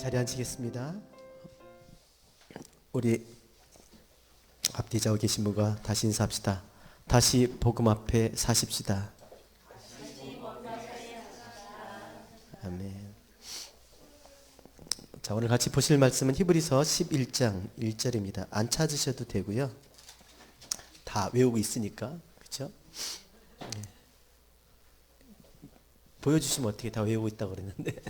자리에 앉히겠습니다. 우리 앞뒤 좌우 계신 분과 다시 인사합시다. 다시 복음 앞에 사십시다. 아멘. 자, 오늘 같이 보실 말씀은 히브리서 11장 1절입니다. 안 찾으셔도 되고요. 다 외우고 있으니까. 그렇죠? 네. 보여주시면 어떻게 다 외우고 있다고 그랬는데.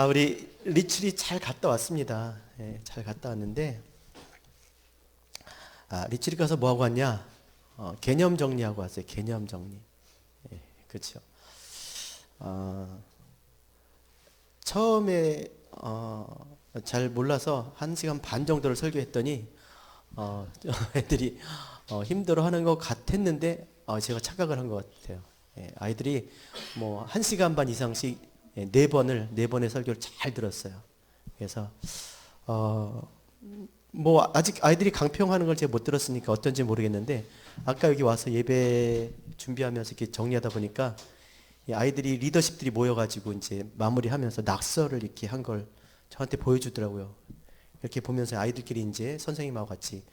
우리 리출이 잘 갔다 왔습니다. 예, 잘 갔다 왔는데, 리출이 가서 뭐 하고 왔냐? 개념 정리하고 왔어요. 개념 정리. 예, 그렇죠. 처음에 잘 몰라서 1시간 반 정도를 설교했더니 애들이 힘들어하는 것 같았는데 제가 착각을 한 것 같아요. 예, 아이들이 뭐 1시간 반 이상씩 네 번의 설교를 잘 들었어요. 그래서 뭐 아직 아이들이 강평하는 걸 제가 못 들었으니까 어떤지 모르겠는데, 아까 여기 와서 예배 준비하면서 이렇게 정리하다 보니까 이 아이들이 리더십들이 모여가지고 이제 마무리하면서 낙서를 이렇게 한 걸 저한테 보여주더라고요. 이렇게 보면서 아이들끼리 이제 선생님하고 같이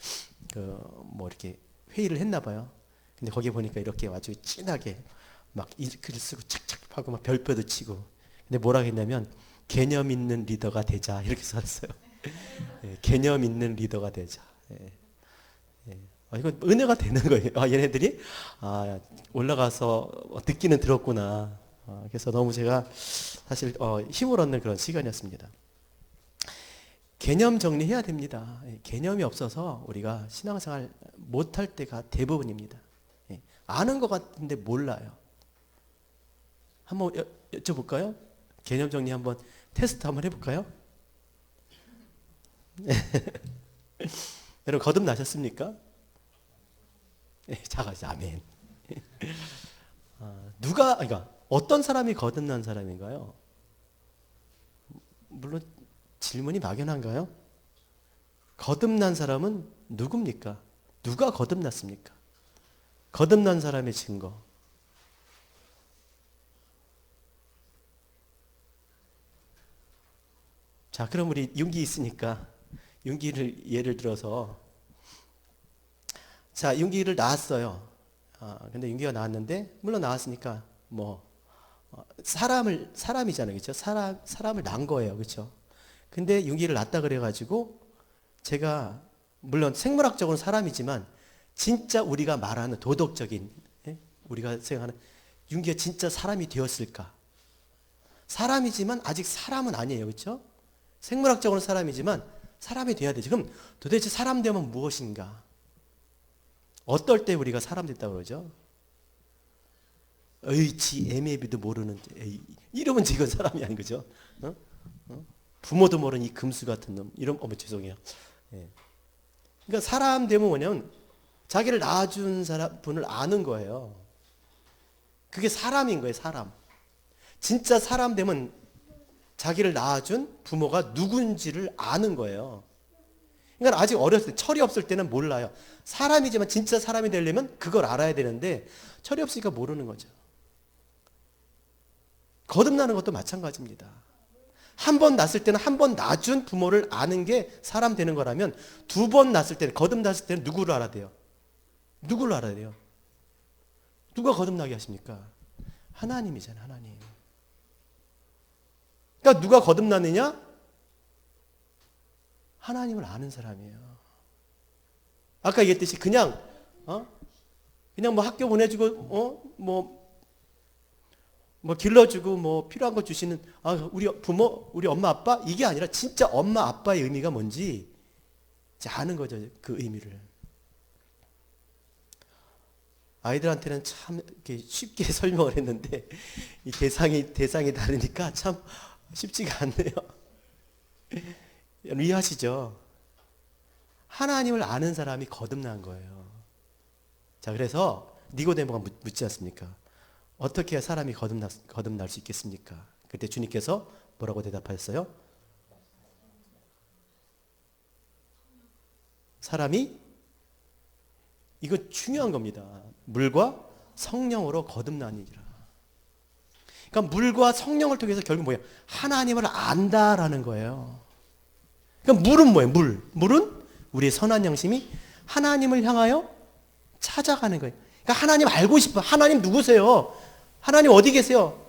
뭐 이렇게 회의를 했나 봐요. 근데 거기에 보니까 이렇게 아주 진하게 막 글 쓰고 착착 하고 막 별표도 치고. 근데 뭐라 했냐면 개념 있는 리더가 되자 이렇게 썼어요. 예, 개념 있는 리더가 되자. 예, 예. 이거 은혜가 되는 거예요. 얘네들이 올라가서 듣기는 들었구나. 그래서 너무 제가 사실 힘을 얻는 그런 시간이었습니다. 개념 정리해야 됩니다. 예, 개념이 없어서 우리가 신앙생활 못할 때가 대부분입니다. 예, 아는 것 같은데 몰라요. 한번 여쭤볼까요? 개념 정리 한번 테스트 한번 해볼까요? 여러분 거듭나셨습니까? 네, 작아서 아멘. 그러니까 어떤 사람이 거듭난 사람인가요? 물론 질문이 막연한가요? 거듭난 사람은 누굽니까? 누가 거듭났습니까? 거듭난 사람의 증거. 자, 그럼 우리 윤기 있으니까 윤기를 예를 들어서, 자, 윤기를 낳았어요. 근데 윤기가 나왔는데, 물론 나왔으니까 뭐 사람이잖아요, 그렇죠? 사람을 낳은 거예요, 그렇죠? 근데 윤기를 낳았다 그래가지고 제가 물론 생물학적으로는 사람이지만 진짜 우리가 말하는 도덕적인, 우리가 생각하는 윤기가 진짜 사람이 되었을까? 사람이지만 아직 사람은 아니에요, 그렇죠? 생물학적으로는 사람이지만 사람이 돼야 되죠. 그럼 도대체 사람 되면 무엇인가? 어떨 때 우리가 사람 됐다고 그러죠? 지 애매비도 모르는, 이러면 지금 사람이 아닌 거죠. 부모도 모르는 이 금수 같은 놈. 이러면 죄송해요. 예. 그러니까 사람 되면 뭐냐면 자기를 낳아준 분을 아는 거예요. 그게 사람인 거예요, 사람. 진짜 사람 되면 자기를 낳아준 부모가 누군지를 아는 거예요. 그러니까 아직 어렸을 때, 철이 없을 때는 몰라요. 사람이지만 진짜 사람이 되려면 그걸 알아야 되는데 철이 없으니까 모르는 거죠. 거듭나는 것도 마찬가지입니다. 한 번 낳았을 때는 한 번 낳아준 부모를 아는 게 사람 되는 거라면, 2번 낳았을 때는, 거듭났을 때는 누구를 알아야 돼요? 누구를 알아야 돼요? 누가 거듭나게 하십니까? 하나님이잖아요, 하나님. 그러니까 누가 거듭나느냐? 하나님을 아는 사람이에요. 아까 얘기했듯이 그냥 뭐 학교 보내주고 뭐 길러주고 뭐 필요한 거 주시는 우리 부모, 우리 엄마 아빠, 이게 아니라 진짜 엄마 아빠의 의미가 뭔지 아는 거죠, 그 의미를. 아이들한테는 참 이렇게 쉽게 설명을 했는데 이 대상이 다르니까 참 쉽지가 않네요. 이해하시죠? 하나님을 아는 사람이 거듭난 거예요. 자, 그래서 니고데모가 묻지 않습니까? 어떻게 해야 사람이 거듭날 수 있겠습니까? 그때 주님께서 뭐라고 대답하셨어요? 사람이, 이거 중요한 겁니다. 물과 성령으로 거듭나니라. 그러니까 물과 성령을 통해서 결국 뭐예요? 하나님을 안다라는 거예요. 그러니까 물은 뭐예요? 물은 우리의 선한 영심이 하나님을 향하여 찾아가는 거예요. 그러니까 하나님 알고 싶어. 하나님 누구세요? 하나님 어디 계세요?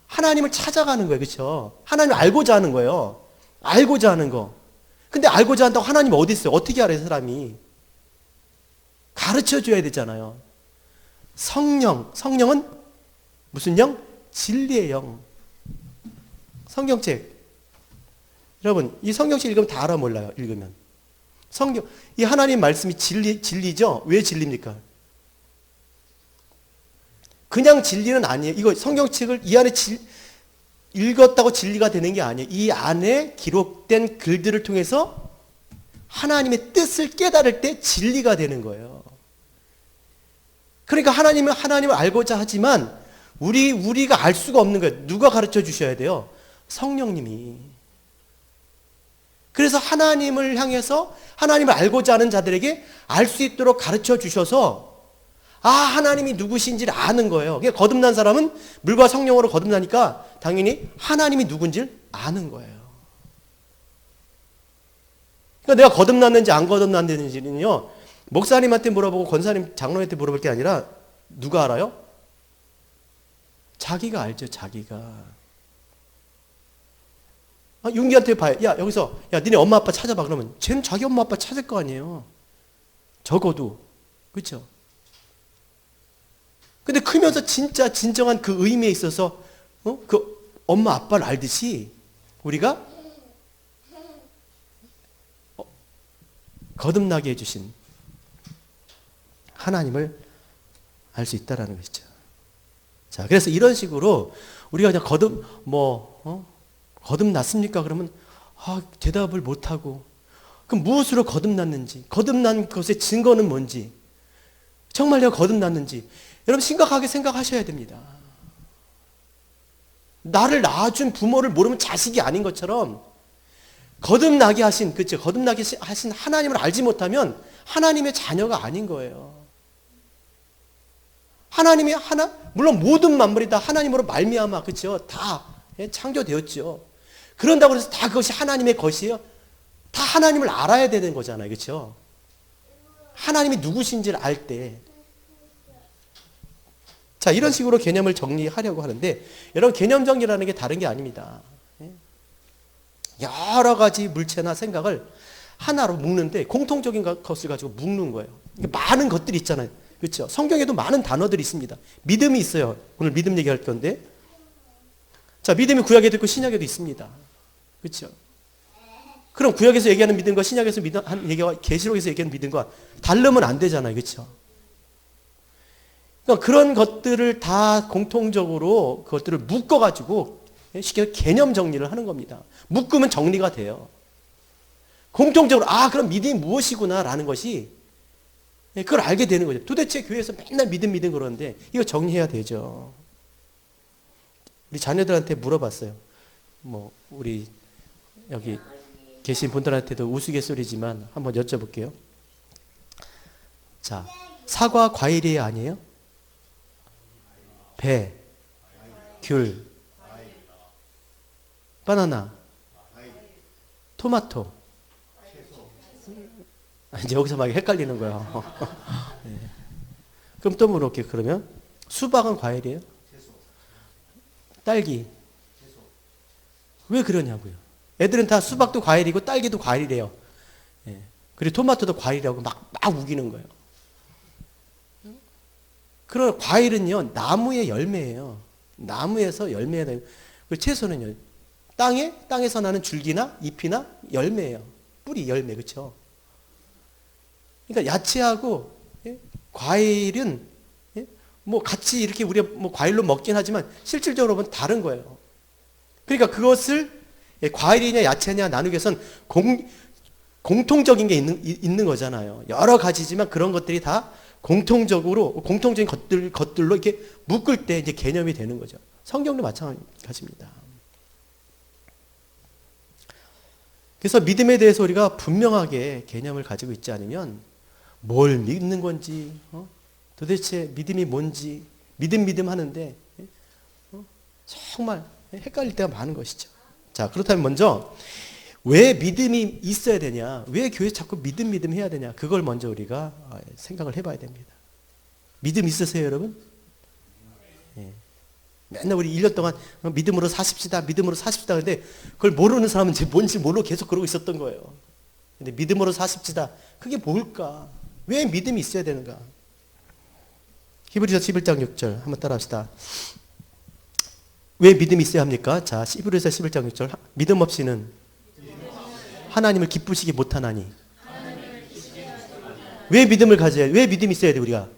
하나님을 찾아가는 거예요. 그렇죠? 하나님을 알고자 하는 거예요. 알고자 하는 거. 근데 알고자 한다고 하나님 어디 있어요? 어떻게 알아요, 사람이? 가르쳐 줘야 되잖아요. 성령은 무슨 영? 진리의 영. 성경책. 여러분, 이 성경책 읽으면 다 알아 몰라요, 읽으면. 이 하나님 말씀이 진리죠? 왜 진리입니까? 그냥 진리는 아니에요. 이거 성경책을 이 안에 읽었다고 진리가 되는 게 아니에요. 이 안에 기록된 글들을 통해서 하나님의 뜻을 깨달을 때 진리가 되는 거예요. 그러니까 하나님을 알고자 하지만 우리가 알 수가 없는 거예요. 누가 가르쳐 주셔야 돼요? 성령님이. 그래서 하나님을 향해서 하나님을 알고자 하는 자들에게 알 수 있도록 가르쳐 주셔서 하나님이 누구신지를 아는 거예요. 거듭난 사람은 물과 성령으로 거듭나니까 당연히 하나님이 누군지를 아는 거예요. 그러니까 내가 거듭났는지 안 거듭났는지는요, 목사님한테 물어보고 권사님, 장로한테 물어볼 게 아니라 누가 알아요? 자기가 알죠, 자기가. 윤기한테 봐요. 여기서, 니네 엄마 아빠 찾아봐. 그러면 쟤는 자기 엄마 아빠 찾을 거 아니에요. 적어도. 그렇죠? 근데 크면서 진짜 진정한 그 의미에 있어서 그 엄마 아빠를 알듯이 우리가 거듭나게 해주신 하나님을 알 수 있다라는 것이죠. 자, 그래서 이런 식으로 우리가 그냥 거듭났습니까? 그러면 대답을 못하고, 그럼 무엇으로 거듭났는지, 거듭난 것의 증거는 뭔지, 정말 내가 거듭났는지 여러분 심각하게 생각하셔야 됩니다. 나를 낳아준 부모를 모르면 자식이 아닌 것처럼 거듭나게 하신 하나님을 알지 못하면 하나님의 자녀가 아닌 거예요. 하나님이 물론 모든 만물이 다 하나님으로 말미암아, 그렇죠? 다 창조되었죠. 그런다고 해서 다 그것이 하나님의 것이에요? 다 하나님을 알아야 되는 거잖아요. 그렇죠? 하나님이 누구신지를 알 때. 자, 이런 식으로 개념을 정리하려고 하는데, 여러분, 개념 정리라는 게 다른 게 아닙니다. 여러 가지 물체나 생각을 하나로 묶는데, 공통적인 것을 가지고 묶는 거예요. 많은 것들이 있잖아요. 그렇죠? 성경에도 많은 단어들이 있습니다. 믿음이 있어요. 오늘 믿음 얘기할 건데. 자, 믿음이 구약에도 있고 신약에도 있습니다. 그렇죠? 그럼 구약에서 얘기하는 믿음과 신약에서 하는 얘기와 계시록에서 얘기하는 믿음과 다르면 안 되잖아요. 그렇죠? 그러니까 그런 것들을 다 공통적으로 그것들을 묶어가지고 쉽게 개념 정리를 하는 겁니다. 묶으면 정리가 돼요. 공통적으로 그럼 믿음이 무엇이구나라는 것이 그걸 알게 되는 거죠. 도대체 교회에서 맨날 믿음 그러는데 이거 정리해야 되죠. 우리 자녀들한테 물어봤어요. 우리 여기 계신 분들한테도 우스갯소리지만 한번 여쭤볼게요. 자, 사과 과일이 아니에요? 배, 귤, 바나나, 토마토. 이제 여기서 막 헷갈리는 거야. 네. 그럼 또 물어볼게요. 그러면 수박은 과일이에요? 딸기. 왜 그러냐고요. 애들은 다 수박도 과일이고 딸기도 과일이래요. 네. 그리고 토마토도 과일이라고 막 우기는 거예요. 그런 과일은요, 나무의 열매예요. 나무에서 열매가 되고, 채소는요, 땅에서 나는 줄기나 잎이나 열매예요. 뿌리, 열매, 그렇죠? 그러니까 야채하고 과일은 같이 이렇게 우리가 과일로 먹긴 하지만 실질적으로 보면 다른 거예요. 그러니까 그것을 과일이냐 야채냐 나누기 위해서는 공통적인 게 있는 거잖아요. 여러 가지지만 그런 것들이 다 공통적인 것들로 이렇게 묶을 때 이제 개념이 되는 거죠. 성경도 마찬가지입니다. 그래서 믿음에 대해서 우리가 분명하게 개념을 가지고 있지 않으면 뭘 믿는 건지, 도대체 믿음이 뭔지, 믿음 하는데, 정말 헷갈릴 때가 많은 것이죠. 자, 그렇다면 먼저 왜 믿음이 있어야 되냐? 왜 교회 자꾸 믿음 해야 되냐? 그걸 먼저 우리가 생각을 해봐야 됩니다. 믿음 있으세요, 여러분? 예. 맨날 우리 1년 동안 믿음으로 사십시다, 믿음으로 사십시다. 근데 그걸 모르는 사람은 뭔지 모르고 계속 그러고 있었던 거예요. 근데 믿음으로 사십시다. 그게 뭘까? 왜 믿음이 있어야 되는가? 히브리서 11장 6절 한번 따라합시다. 왜 믿음이 있어야 합니까? 자, 히브리서 11장 6절. 믿음 없이는 하나님을 기쁘시게 못하나니. 왜 믿음을 가져야 돼? 왜 믿음이 있어야 돼, 우리가?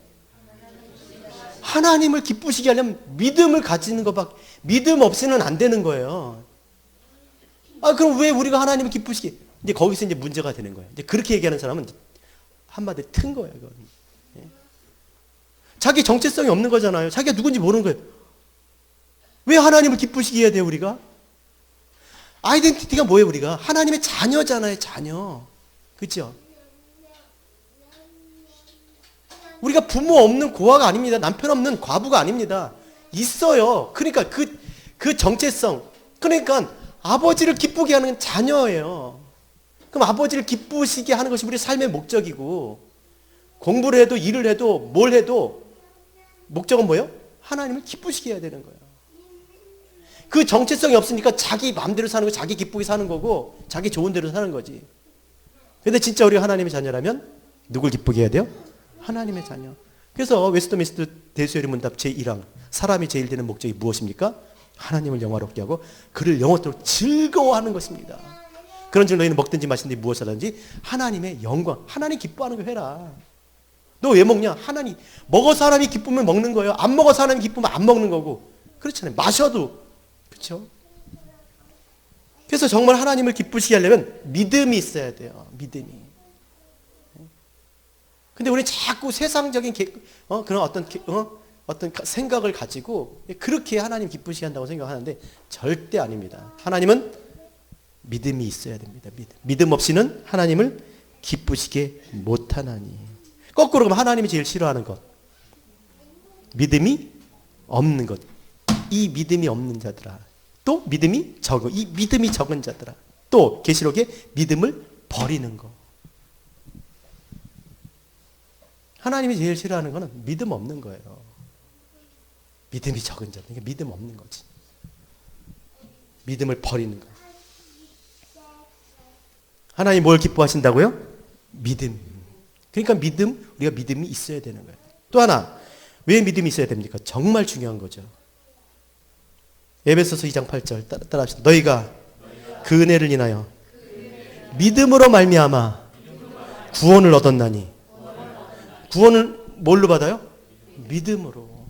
하나님을 기쁘시게 하려면 믿음을 가지는 것밖에, 믿음 없이는 안 되는 거예요. 그럼 왜 우리가 하나님을 기쁘시게? 이제 거기서 이제 문제가 되는 거예요. 이제 그렇게 얘기하는 사람은 한마디 튼 거예요, 이건. 자기 정체성이 없는 거잖아요. 자기가 누군지 모르는 거예요. 왜 하나님을 기쁘시게 해야 돼요, 우리가? 아이덴티티가 뭐예요, 우리가? 하나님의 자녀잖아요, 자녀. 그렇죠? 우리가 부모 없는 고아가 아닙니다. 남편 없는 과부가 아닙니다. 있어요. 그러니까 그 정체성. 그러니까 아버지를 기쁘게 하는 자녀예요. 그럼 아버지를 기쁘시게 하는 것이 우리 삶의 목적이고, 공부를 해도 일을 해도 뭘 해도 목적은 뭐예요? 하나님을 기쁘시게 해야 되는 거예요. 그 정체성이 없으니까 자기 마음대로 사는 거, 자기 기쁘게 사는 거고, 자기 좋은 대로 사는 거지. 근데 진짜 우리가 하나님의 자녀라면 누굴 기쁘게 해야 돼요? 하나님의 자녀. 그래서 웨스트민스터 대수요리 문답 제1항, 사람이 제일 되는 목적이 무엇입니까? 하나님을 영화롭게 하고 그를 영원토록 즐거워하는 것입니다. 그런 즉 너희는 먹든지 마시든지 무엇을 하든지 하나님의 영광, 하나님 기뻐하는 거 해라. 너 왜 먹냐? 하나님, 먹어서 하나님이 기쁘면 먹는 거예요. 안 먹어서 하나님이 기쁘면 안 먹는 거고. 그렇잖아요. 마셔도. 그렇죠? 그래서 정말 하나님을 기쁘시게 하려면 믿음이 있어야 돼요. 믿음이. 근데 우리는 자꾸 세상적인 그런 어떤 생각을 가지고 그렇게 하나님 기쁘시게 한다고 생각하는데 절대 아닙니다. 하나님은 믿음이 있어야 됩니다. 믿음 없이는 하나님을 기쁘시게 못하나니. 거꾸로 그럼 하나님이 제일 싫어하는 것. 믿음이 없는 것. 이 믿음이 없는 자들아. 또 믿음이 적은, 이 믿음이 적은 자들아. 또 계시록에 믿음을 버리는 것. 하나님이 제일 싫어하는 것은 믿음 없는 거예요. 믿음이 적은 자들. 그러니까 믿음 없는 거지. 믿음을 버리는 거. 하나님 뭘 기뻐하신다고요? 믿음. 그러니까 우리가 믿음이 있어야 되는 거예요. 또 하나, 왜 믿음이 있어야 됩니까? 정말 중요한 거죠. 에베소서 2장 8절 따라합시다. 너희가 그 은혜를 인하여 믿음으로 말미암아 구원을 얻었나니. 구원을 뭘로 받아요? 믿음으로.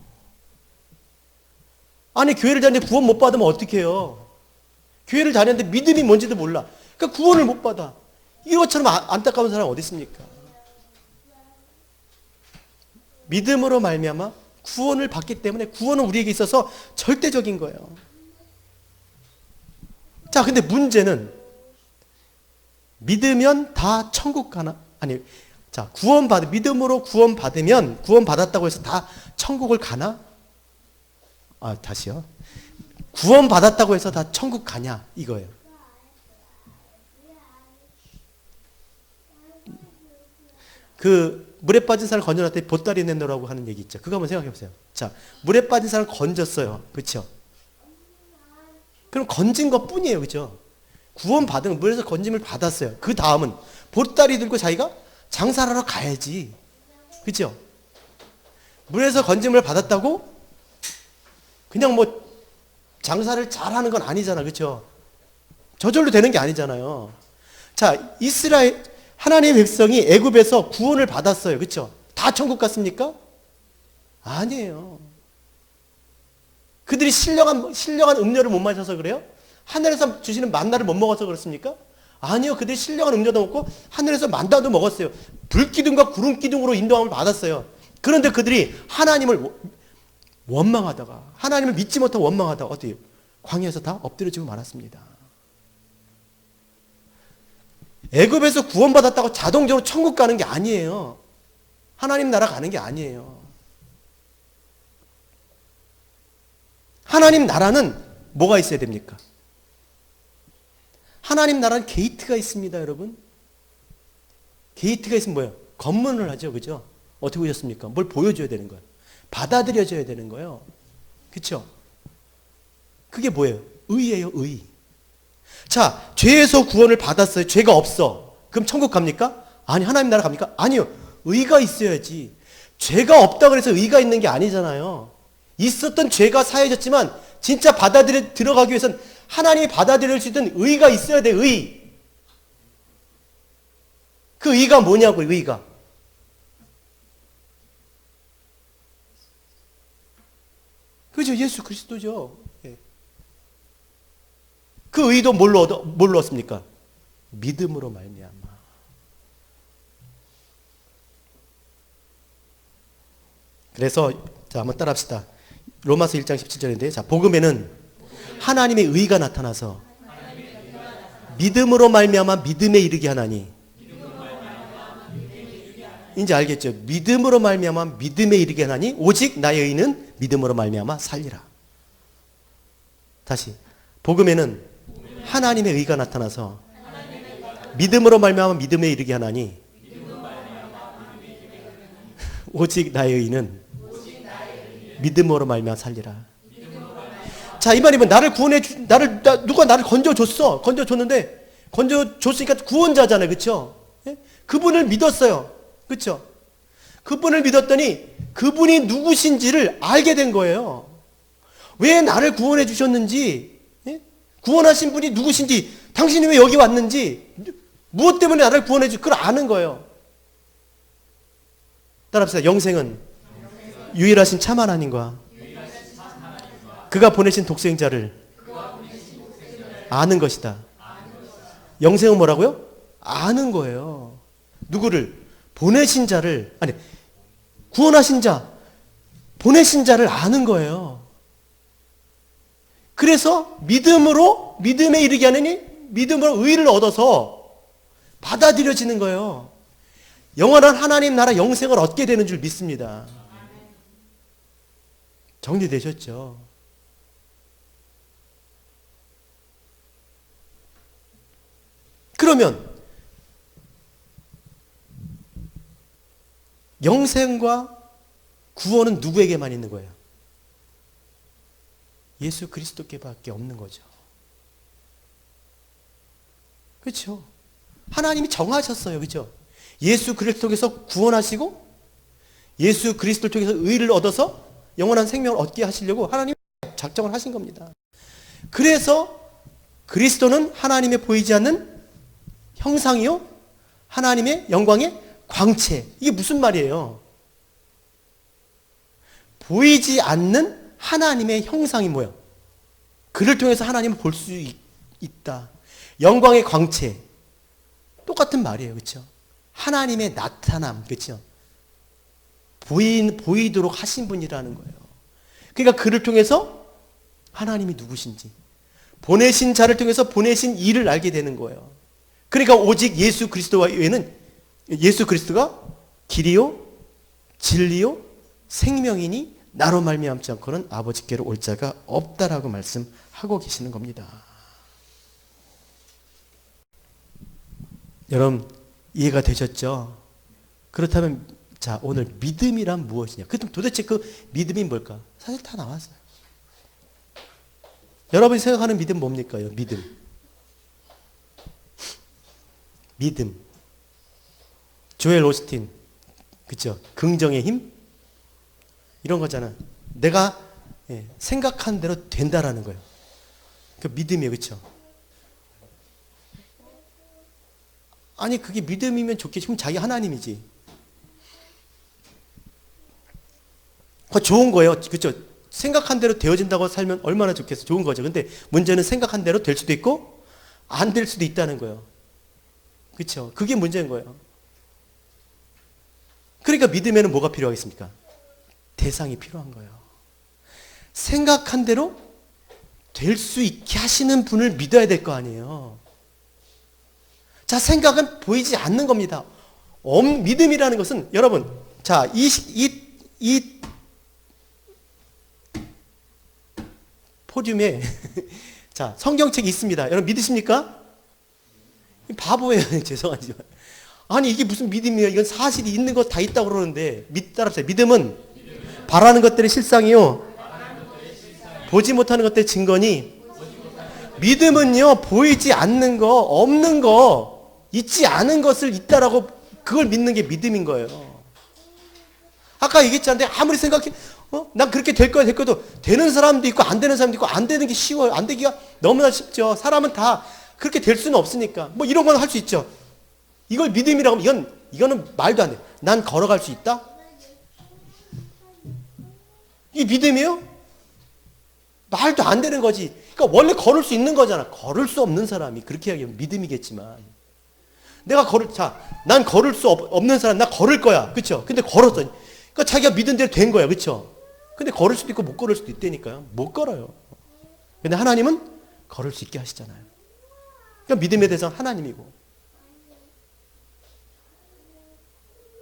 아니 교회를 다니는데 구원 못 받으면 어떻게 해요? 교회를 다니는데 믿음이 뭔지도 몰라. 그러니까 구원을 못 받아. 이것처럼 안타까운 사람 어디 있습니까? 믿음으로 말미암아 구원을 받기 때문에 구원은 우리에게 있어서 절대적인 거예요. 자, 근데 문제는 믿으면 다 천국 가나? 아니, 자, 믿음으로 구원받았다고 해서 다 천국을 가나? 다시요. 구원받았다고 해서 다 천국 가냐? 이거예요. 물에 빠진 사람을 건져놨더니 보따리 내놓으라고 하는 얘기 있죠. 그거 한번 생각해 보세요. 자, 물에 빠진 사람을 건졌어요. 그렇죠? 그럼 건진 것 뿐이에요. 그렇죠? 구원받은, 물에서 건짐을 받았어요. 그 다음은 보따리 들고 자기가 장사를 하러 가야지. 그렇죠? 물에서 건짐을 받았다고 그냥 장사를 잘하는 건 아니잖아. 그렇죠? 저절로 되는 게 아니잖아요. 자, 하나님의 백성이 애굽에서 구원을 받았어요. 그렇죠? 다 천국 갔습니까? 아니에요. 그들이 신령한 음료를 못 마셔서 그래요? 하늘에서 주시는 만나를 못 먹어서 그렇습니까? 아니요. 그들이 신령한 음료도 먹고 하늘에서 만나도 먹었어요. 불기둥과 구름기둥으로 인도함을 받았어요. 그런데 그들이 하나님을 원망하다가, 하나님을 믿지 못하고 원망하다가 어때요? 광야에서 다 엎드려지고 말았습니다. 애굽에서 구원받았다고 자동적으로 천국 가는 게 아니에요. 하나님 나라 가는 게 아니에요. 하나님 나라는 뭐가 있어야 됩니까? 하나님 나라는 게이트가 있습니다, 여러분. 게이트가 있으면 뭐예요? 검문을 하죠, 그죠? 어떻게 보셨습니까? 뭘 보여줘야 되는 거예요. 받아들여져야 되는 거예요. 그렇죠? 그게 뭐예요? 의예요, 의. 자, 죄에서 구원을 받았어요. 죄가 없어. 그럼 천국 갑니까? 아니, 하나님 나라 갑니까? 아니요. 의가 있어야지. 죄가 없다 그래서 의가 있는 게 아니잖아요. 있었던 죄가 사해졌지만 진짜 들어가기 위해서는 하나님이 받아들일 수 있는 의가 있어야 돼, 의. 그 의가 뭐냐고, 의가. 그죠? 예수 그리스도죠. 예. 그 의도 뭘로 얻습니까? 믿음으로 말미암아. 그래서 자, 한번 따라합시다. 로마서 1장 17절인데, 자, 복음에는 하나님의 의가 나타나서 믿음으로 말미암아 믿음에 이르게 하나니. 이제 알겠죠? 믿음으로 말미암아 믿음에 이르게 하나니 오직 나의 의는 믿음으로 말미암아 살리라. 다시, 복음에는 하나님의 의가 나타나서 믿음으로 말미암아 믿음에 이르게 하나니 오직 나의 의는 믿음으로 말미암아 살리라. 자, 이 말이면 누가 나를 건져줬어. 건져줬는데 건져줬으니까 구원자잖아요, 그렇죠? 예? 그분을 믿었어요, 그렇죠? 그분을 믿었더니 그분이 누구신지를 알게 된 거예요. 왜 나를 구원해 주셨는지, 예? 구원하신 분이 누구신지, 당신이 왜 여기 왔는지, 무엇 때문에 나를 구원해 주, 그걸 아는 거예요. 따라합시다. 영생은 유일하신 참 하나님과 그가 보내신 독생자를 아는 것이다. 영생은 뭐라고요? 아는 거예요. 누구를? 보내신 자를, 아니, 구원하신 자, 보내신 자를 아는 거예요. 그래서 믿음에 이르게 하느니 믿음으로 의를 얻어서 받아들여지는 거예요. 영원한 하나님 나라 영생을 얻게 되는 줄 믿습니다. 정리되셨죠? 그러면 영생과 구원은 누구에게만 있는 거예요? 예수 그리스도께밖에 없는 거죠. 그렇죠? 하나님이 정하셨어요, 그렇죠? 예수 그리스도를 통해서 구원하시고 예수 그리스도를 통해서 의를 얻어서 영원한 생명을 얻게 하시려고 하나님이 작정을 하신 겁니다. 그래서 그리스도는 하나님의 보이지 않는 형상이요, 하나님의 영광의 광채. 이게 무슨 말이에요? 보이지 않는 하나님의 형상이 뭐예요? 그를 통해서 하나님을 볼 수 있다. 영광의 광채. 똑같은 말이에요, 그렇죠? 하나님의 나타남, 그렇죠? 보이도록 하신 분이라는 거예요. 그러니까 그를 통해서 하나님이 누구신지, 보내신 자를 통해서 보내신 일을 알게 되는 거예요. 그러니까 오직 예수 그리스도와 외에는, 예수 그리스도가 길이요 진리요 생명이니 나로 말미암지 않고는 아버지께로 올 자가 없다라고 말씀하고 계시는 겁니다. 여러분 이해가 되셨죠? 그렇다면 자, 오늘 믿음이란 무엇이냐? 그럼 도대체 그 믿음이 뭘까? 사실 다 나왔어요. 여러분이 생각하는 믿음 뭡니까? 믿음. 조엘 오스틴, 그쵸? 긍정의 힘? 이런 거잖아. 내가 생각한 대로 된다라는 거예요. 그 믿음이에요, 그쵸? 아니, 그게 믿음이면 좋겠지. 그럼 자기 하나님이지. 그거 좋은 거예요, 그쵸? 생각한 대로 되어진다고 살면 얼마나 좋겠어. 좋은 거죠. 근데 문제는 생각한 대로 될 수도 있고 안 될 수도 있다는 거예요. 그렇죠? 그게 문제인 거예요. 그러니까 믿음에는 뭐가 필요하겠습니까? 대상이 필요한 거예요. 생각한 대로 될 수 있게 하시는 분을 믿어야 될 거 아니에요. 자, 생각은 보이지 않는 겁니다. 믿음이라는 것은 여러분, 자, 포듐에 자, 성경책이 있습니다. 여러분 믿으십니까? 바보예요. 죄송하지만. 아니 이게 무슨 믿음이에요. 이건 사실이 있는 것 다 있다고 그러는데 따라합시다. 믿음은 바라는 것들의 실상이요. 보지 못하는 것들의 증거니. 믿음은요. 보이지 않는 거, 없는 거, 있지 않은 것을 있다라고 그걸 믿는 게 믿음인 거예요. 아까 얘기했잖아요. 아무리 생각해 난 그렇게 될 거야 될 거도 되는 사람도 있고 안 되는 사람도 있고 안 되는 게 쉬워요. 안 되기가 너무나 쉽죠. 사람은 다 그렇게 될 수는 없으니까. 뭐 이런 건 할 수 있죠. 이걸 믿음이라고 하면 이거는 말도 안 돼. 난 걸어갈 수 있다? 이게 믿음이에요? 말도 안 되는 거지. 그러니까 원래 걸을 수 있는 거잖아. 걸을 수 없는 사람이 그렇게 하기면 믿음이겠지만 내가 난 걸을 수 없는 사람 나 걸을 거야. 그렇죠? 근데 걸었어. 그러니까 자기가 믿은 대로 된 거야. 그렇죠? 근데 걸을 수도 있고 못 걸을 수도 있다니까요. 못 걸어요. 근데 하나님은 걸을 수 있게 하시잖아요. 그러니까 믿음의 대상 하나님이고.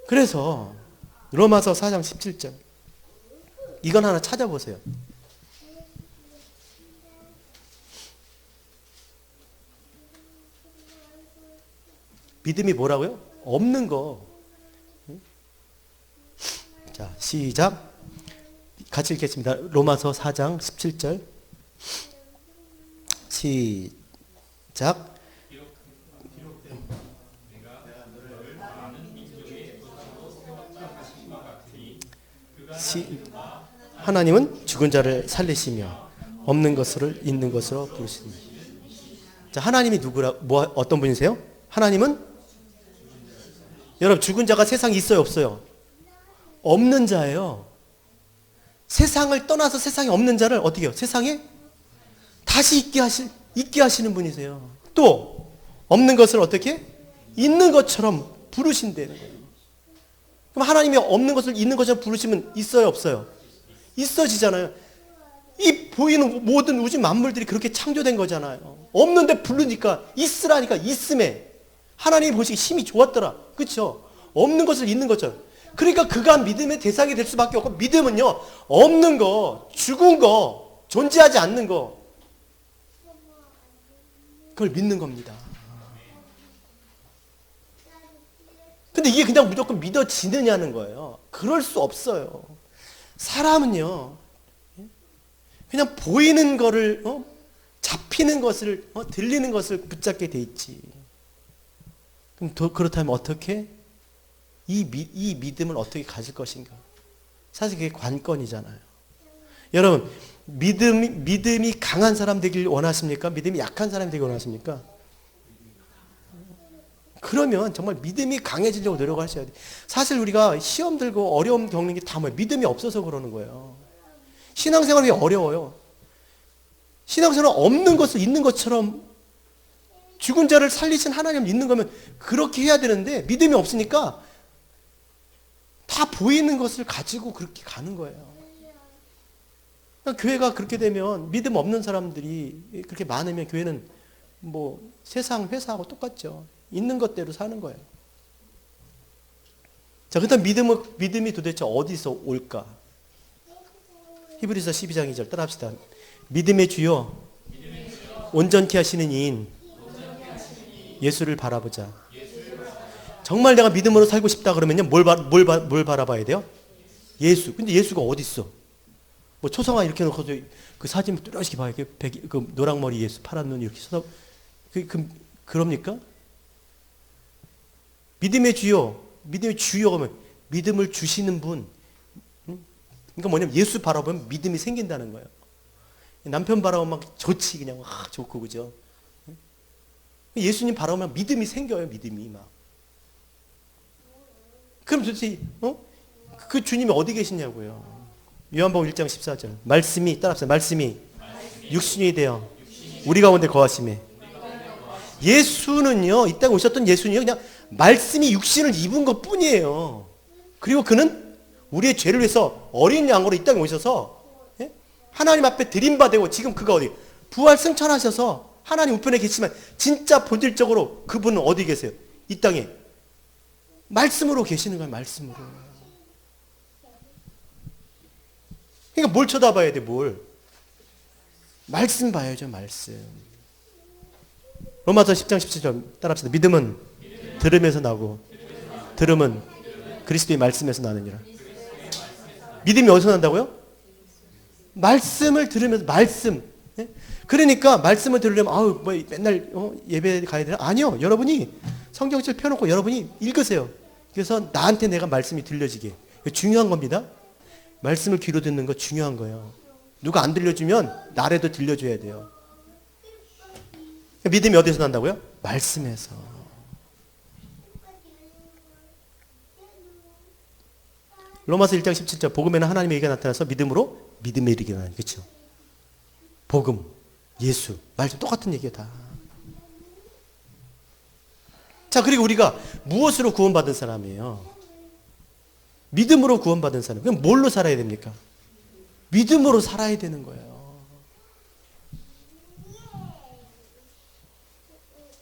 그래서 로마서 4장 17절 이건 하나 찾아보세요. 믿음이 뭐라고요? 없는 거. 자, 시작. 같이 읽겠습니다. 로마서 4장 17절. 시작. 하나님은 죽은 자를 살리시며 없는 것을 있는 것으로 부르시니. 자, 하나님이 어떤 분이세요? 하나님은 여러분 죽은 자가 세상에 있어요, 없어요? 없는 자예요. 세상을 떠나서 세상에 없는 자를 어떻게 해요? 세상에 다시 있게 하시는 분이세요. 또 없는 것을 어떻게? 있는 것처럼 부르신다는 거예요. 그럼 하나님이 없는 것을 있는 것처럼 부르시면 있어요, 없어요? 있어지잖아요. 이 보이는 모든 우주 만물들이 그렇게 창조된 거잖아요. 없는데 부르니까 있으라니까 있음에 하나님이 보시기 힘이 좋았더라. 그렇죠? 없는 것을 있는 것처럼. 그러니까 그가 믿음의 대상이 될 수밖에 없고 믿음은요. 없는 거, 죽은 거, 존재하지 않는 거 그걸 믿는 겁니다. 근데 이게 그냥 무조건 믿어지느냐는 거예요. 그럴 수 없어요. 사람은요. 그냥 보이는 거를 잡히는 것을 들리는 것을 붙잡게 돼 있지. 그럼 그렇다면 어떻게 이 믿음을 어떻게 가질 것인가? 사실 그게 관건이잖아요. 여러분 믿음이 강한 사람 되길 원하십니까? 믿음이 약한 사람 되길 원하십니까? 그러면 정말 믿음이 강해지려고 노력하셔야 돼요. 사실 우리가 시험 들고 어려움 겪는 게 다 뭐예요? 믿음이 없어서 그러는 거예요. 신앙생활이 어려워요. 신앙생활은 없는 것을 있는 것처럼 죽은 자를 살리신 하나님을 믿는 거면 그렇게 해야 되는데 믿음이 없으니까 다 보이는 것을 가지고 그렇게 가는 거예요. 그러니까 교회가 그렇게 되면 믿음 없는 사람들이 그렇게 많으면 교회는 뭐 세상 회사하고 똑같죠. 있는 것대로 사는 거예요. 자, 그렇다면 믿음이 도대체 어디서 올까? 히브리서 12장 2절 따라합시다. 믿음의 주요 온전케 하시는 이인 예수를 바라보자. 정말 내가 믿음으로 살고 싶다 그러면요 뭘 바라봐야 돼요? 예수. 근데 예수가 어디 있어? 뭐 초성화 이렇게 놓고 그 사진 뚜렷이 봐요. 그 노랑머리 예수, 파란 눈 이렇게 쳐다. 그럽니까? 믿음의 주요 그러면 믿음을 주시는 분. 그러니까 뭐냐면 예수 바라보면 믿음이 생긴다는 거예요. 남편 바라보면 막 좋지 그냥 좋고 그죠? 예수님 바라보면 믿음이 생겨요. 믿음이 막. 그럼 도대체 그 주님이 어디 계시냐고요. 요한복음 1장 14절 말씀이 따라합시다. 말씀이 육신이 되어 우리 가운데 거하심에. 예수는요 이 땅에 오셨던 예수는요 그냥 말씀이 육신을 입은 것 뿐이에요. 그리고 그는 우리의 죄를 위해서 어린 양으로 이 땅에 오셔서 하나님 앞에 드림받고 지금 그가 어디 부활 승천하셔서 하나님 우편에 계시지만 진짜 본질적으로 그분은 어디 계세요? 이 땅에 말씀으로 계시는 거예요. 말씀으로. 그러니까 뭘 쳐다봐야 돼? 뭘? 말씀 봐야죠, 말씀. 로마서 10장 17절 따라합시다. 믿음은 들음에서 나고 들음은 그리스도의 말씀에서 나느니라. 믿음이 어디서 난다고요? 말씀을 들으면서 말씀. 그러니까 말씀을 들으려면 뭐 맨날 예배 가야 되나? 아니요. 여러분이 성경책 펴놓고 여러분이 읽으세요. 그래서 나한테 내가 말씀이 들려지게. 중요한 겁니다. 말씀을 귀로 듣는 거 중요한 거예요. 누가 안 들려주면 나라도 들려줘야 돼요. 믿음이 어디서 난다고요? 말씀에서. 로마서 1장 17절 복음에는 하나님의 의가 나타나서 믿음으로 믿음에 이르게 하나니. 그렇죠? 복음, 예수, 말씀 똑같은 얘기예요 다. 자, 그리고 우리가 무엇으로 구원받은 사람이에요? 믿음으로 구원받은 사람. 그럼 뭘로 살아야 됩니까? 믿음으로 살아야 되는 거예요.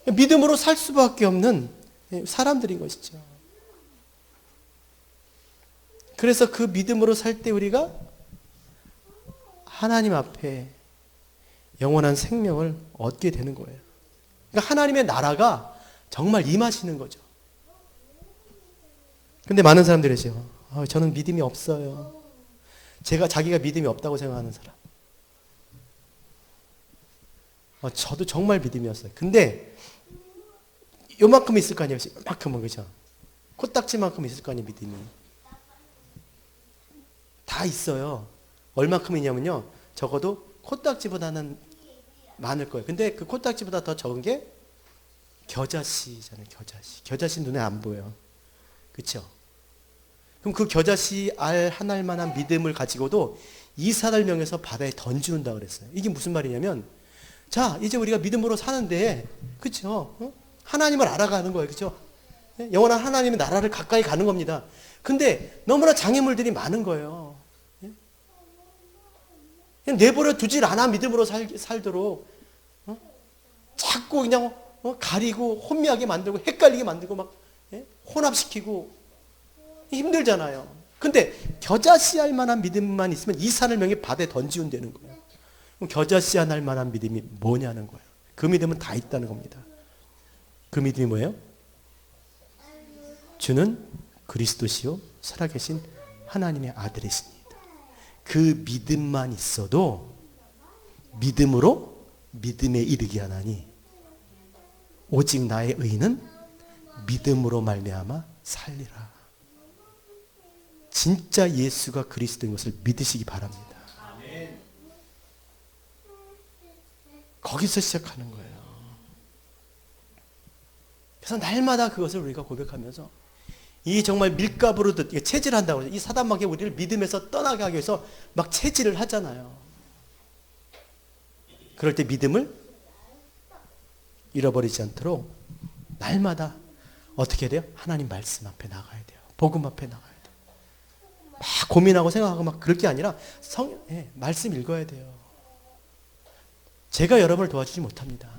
믿음으로 살 수밖에 없는 사람들인 것이죠. 그래서 그 믿음으로 살 때 우리가 하나님 앞에 영원한 생명을 얻게 되는 거예요. 그러니까 하나님의 나라가 정말 임하시는 거죠. 근데 많은 사람들이 있어요. 저는 믿음이 없어요. 자기가 믿음이 없다고 생각하는 사람. 저도 정말 믿음이 없어요. 근데 요만큼 있을 거 아니에요. 요만큼은, 그죠? 코딱지만큼 있을 거 아니에요, 믿음이. 다 있어요. 얼마큼이냐면요. 적어도 코딱지보다는 많을 거예요. 근데 그 코딱지보다 더 적은 게 겨자씨잖아요. 겨자씨. 겨자씨 눈에 안 보여요. 그렇죠? 그럼 그 겨자씨 알 한 알만한 믿음을 가지고도 이삭을 명해서 바다에 던지는다 그랬어요. 이게 무슨 말이냐면, 자, 이제 우리가 믿음으로 사는데, 그렇죠? 하나님을 알아가는 거예요. 그렇죠? 영원한 하나님의 나라를 가까이 가는 겁니다. 근데 너무나 장애물들이 많은 거예요. 그냥 내버려 두질 않아, 믿음으로 살도록. 자꾸 그냥 가리고 혼미하게 만들고 헷갈리게 만들고 막 혼합시키고 힘들잖아요. 근데 겨자씨알 만한 믿음만 있으면 이 산을 명에 바다에 던지면 되는 거예요. 그럼 겨자씨알 만한 믿음이 뭐냐는 거예요. 그 믿음은 다 있다는 겁니다. 그 믿음이 뭐예요? 주는 그리스도시요 살아계신 하나님의 아들이십니다. 그 믿음만 있어도 믿음으로 믿음에 이르게 하나니 오직 나의 의는 믿음으로 말미암아 살리라. 진짜 예수가 그리스도인 것을 믿으시기 바랍니다. 거기서 시작하는 거예요. 그래서 날마다 그것을 우리가 고백하면서 이 정말 밀가부로 체질한다고 그러죠. 이 사단마귀 우리를 믿음에서 떠나게 하기 위해서 막 체질을 하잖아요. 그럴 때 믿음을 잃어버리지 않도록 날마다 어떻게 해야 돼요? 하나님 말씀 앞에 나가야 돼요. 복음 앞에 나가야 돼요. 막 고민하고 생각하고 막 그럴 게 아니라 말씀 읽어야 돼요. 제가 여러분을 도와주지 못합니다.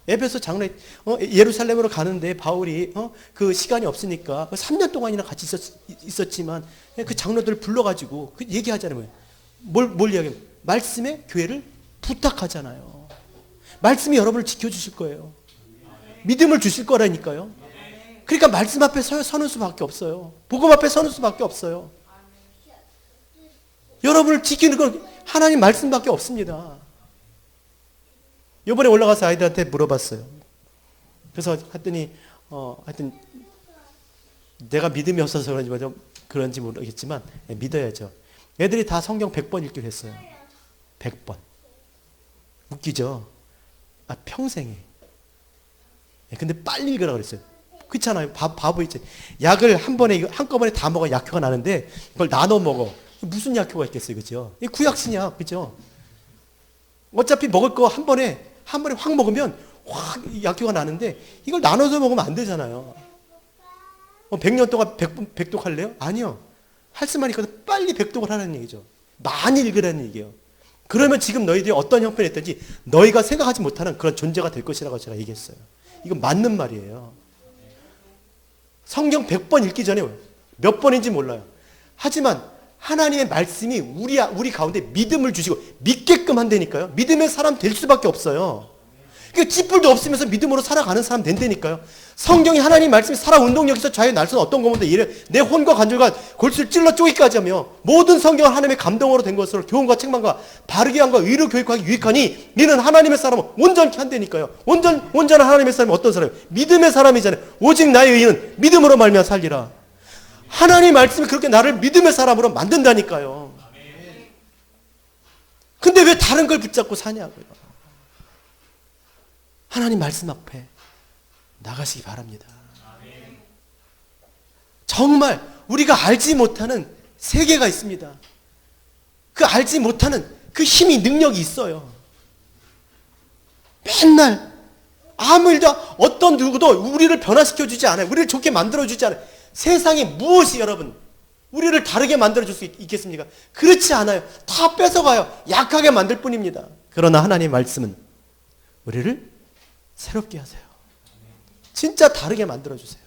에베소 장로에 예루살렘으로 가는데 바울이 그 시간이 없으니까 3년 동안이나 같이 있었지만 그 장로들을 불러가지고 그 얘기하잖아요. 뭘 이야기해요? 말씀에 교회를 부탁하잖아요. 말씀이 여러분을 지켜주실 거예요. 믿음을 주실 거라니까요. 그러니까 말씀 앞에 서는 수밖에 없어요. 복음 앞에 서는 수밖에 없어요. 여러분을 지키는 건 하나님 말씀밖에 없습니다. 이번에 올라가서 아이들한테 물어봤어요. 그래서 했더니 하여튼 내가 믿음이 없어서 그런지 모르겠지만 믿어야죠. 애들이 다 성경 100번 읽기로 했어요. 100번. 웃기죠? 평생에. 근데 빨리 읽으라 그랬어요. 그렇잖아요. 바보 있지. 약을 한꺼번에 다 먹어 약효가 나는데 그걸 나눠 먹어. 무슨 약효가 있겠어요. 그죠? 이 구약신약. 그죠? 어차피 먹을 거 한 번에 확 먹으면 확 약효가 나는데 이걸 나눠서 먹으면 안 되잖아요. 100년 동안 백독할래요? 아니요. 할 수만 있거든 빨리 백독을 하라는 얘기죠. 많이 읽으라는 얘기예요. 그러면 지금 너희들이 어떤 형편이 있든지 너희가 생각하지 못하는 그런 존재가 될 것이라고 제가 얘기했어요. 이건 맞는 말이에요. 성경 100번 읽기 전에 몇 번인지 몰라요. 하지만 하나님의 말씀이 우리 가운데 믿음을 주시고 믿게끔 한다니까요. 믿음의 사람 될 수밖에 없어요. 그러니까 찌뿔도 없으면서 믿음으로 살아가는 사람 된다니까요. 성경이 하나님 말씀이 살아 운동력에서 자유의 날선 어떤 것인데 이래 내 혼과 관절과 골수를 찔러 쪼개기까지 하며 모든 성경은 하나님의 감동으로 된 것으로 교훈과 책망과 바르게 함과 의로 교육하기 유익하니 이는 하나님의 사람은 온전케 한다니까요. 온전한 하나님의 사람이 어떤 사람이에요? 믿음의 사람이잖아요. 오직 나의 의인은 믿음으로 말미암아 살리라. 하나님 말씀이 그렇게 나를 믿음의 사람으로 만든다니까요. 근데 왜 다른 걸 붙잡고 사냐고요. 하나님 말씀 앞에 나가시기 바랍니다. 정말 우리가 알지 못하는 세계가 있습니다. 그 알지 못하는 그 힘이 능력이 있어요. 맨날 아무 일도 어떤 누구도 우리를 변화시켜주지 않아요. 우리를 좋게 만들어주지 않아요. 세상에 무엇이 여러분 우리를 다르게 만들어줄 수 있겠습니까? 그렇지 않아요. 다 뺏어가요. 약하게 만들 뿐입니다. 그러나 하나님의 말씀은 우리를 새롭게 하세요. 진짜 다르게 만들어주세요.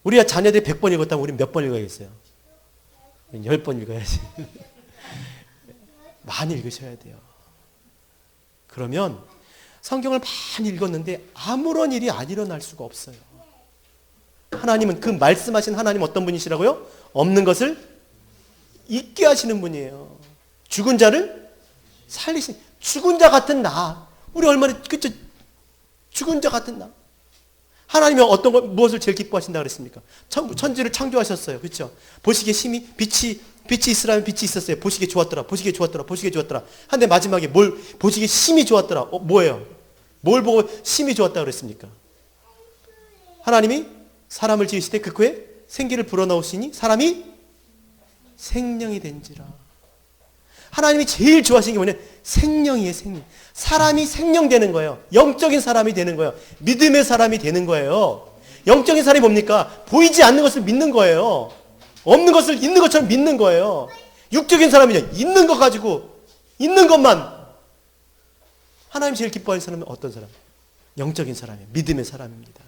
우리가 자녀들이 100번 읽었다면 우리는 몇 번 읽어야겠어요? 10번 읽어야지. 많이 읽으셔야 돼요. 그러면 성경을 많이 읽었는데 아무런 일이 안 일어날 수가 없어요. 하나님은 그 말씀하신 하나님 어떤 분이시라고요? 없는 것을 있게 하시는 분이에요. 죽은 자를 살리신 죽은 자 같은 나. 우리 얼마나 그쵸? 죽은 자 같은 나. 하나님이 어떤 걸 무엇을 제일 기뻐하신다 그랬습니까? 천지를 창조하셨어요. 그렇죠? 보시기에 심히 빛이 있으라면 빛이 있었어요. 보시기에 좋았더라. 보시기에 좋았더라. 보시기에 좋았더라. 한데 마지막에 뭘 보시기에 심히 좋았더라. 뭐예요? 뭘 보고 심히 좋았다 그랬습니까? 하나님이 사람을 지으실 때 그 코에 생기를 불어넣으시니 사람이 생명이 된지라. 하나님이 제일 좋아하시는 게 뭐냐? 생명이에요, 생명. 사람이 생명되는 거예요. 영적인 사람이 되는 거예요. 믿음의 사람이 되는 거예요. 영적인 사람이 뭡니까? 보이지 않는 것을 믿는 거예요. 없는 것을 있는 것처럼 믿는 거예요. 육적인 사람이죠. 있는 것 가지고, 있는 것만. 하나님 제일 기뻐하는 사람은 어떤 사람? 영적인 사람이에요. 믿음의 사람입니다.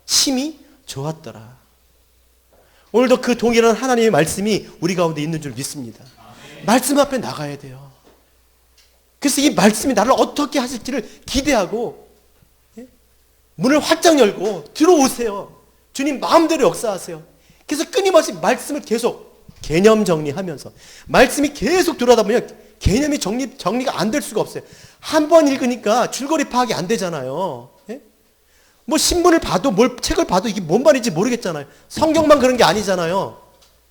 심히 좋았더라. 오늘도 그 동일한 하나님의 말씀이 우리 가운데 있는 줄 믿습니다. 말씀 앞에 나가야 돼요. 그래서 이 말씀이 나를 어떻게 하실지를 기대하고 문을 활짝 열고 들어오세요. 주님 마음대로 역사하세요. 그래서 끊임없이 말씀을 계속 개념 정리하면서 말씀이 계속 들어오다 보면 개념이 정리가 안 될 수가 없어요. 한 번 읽으니까 줄거리 파악이 안 되잖아요. 뭐 신문을 봐도 책을 봐도 이게 뭔 말인지 모르겠잖아요. 성경만 그런 게 아니잖아요.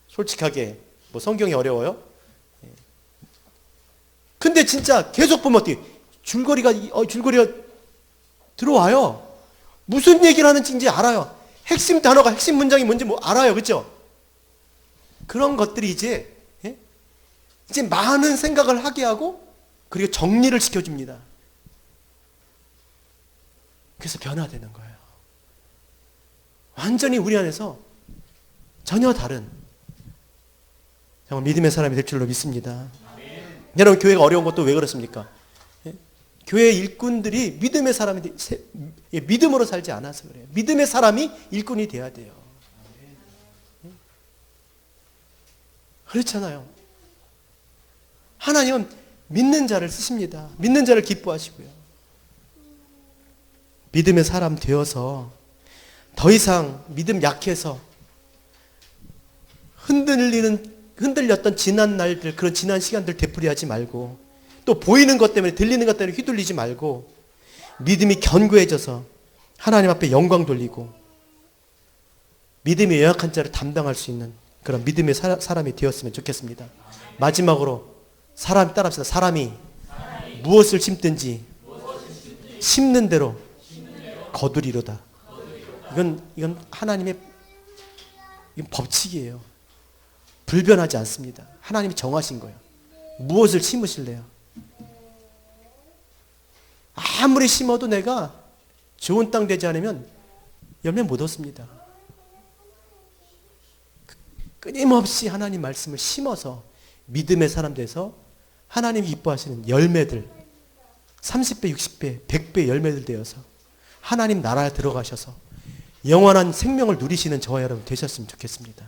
솔직하게 뭐 성경이 어려워요? 근데 진짜 계속 보면 어떻게 줄거리가 들어와요. 무슨 얘기를 하는지 알아요. 핵심 단어가 핵심 문장이 뭔지 뭐 알아요. 그렇죠? 그런 것들이 이제 많은 생각을 하게 하고 그리고 정리를 시켜줍니다. 그래서 변화되는 거예요. 완전히 우리 안에서 전혀 다른 정말 믿음의 사람이 될 줄로 믿습니다. 여러분 교회가 어려운 것도 왜 그렇습니까? 교회 일꾼들이 믿음의 사람이 믿음으로 살지 않아서 그래요. 믿음의 사람이 일꾼이 돼야 돼요. 그렇잖아요. 하나님은 믿는 자를 쓰십니다. 믿는 자를 기뻐하시고요. 믿음의 사람 되어서 더 이상 믿음 약해서 흔들렸던 지난 날들, 그런 지난 시간들 되풀이하지 말고 또 보이는 것 때문에 들리는 것 때문에 휘둘리지 말고 믿음이 견고해져서 하나님 앞에 영광 돌리고 믿음의 연약한 자를 담당할 수 있는 그런 믿음의 사람이 되었으면 좋겠습니다. 마지막으로 사람 따라합시다. 사람이 무엇을 심든지 심는 대로 거두리로다. 이건 하나님의 법칙이에요. 불변하지 않습니다. 하나님이 정하신 거예요. 무엇을 심으실래요? 아무리 심어도 내가 좋은 땅 되지 않으면 열매 못 얻습니다. 끊임없이 하나님 말씀을 심어서 믿음의 사람 돼서 하나님이 기뻐하시는 열매들 30배, 60배, 100배 열매들 되어서 하나님 나라에 들어가셔서 영원한 생명을 누리시는 저와 여러분 되셨으면 좋겠습니다.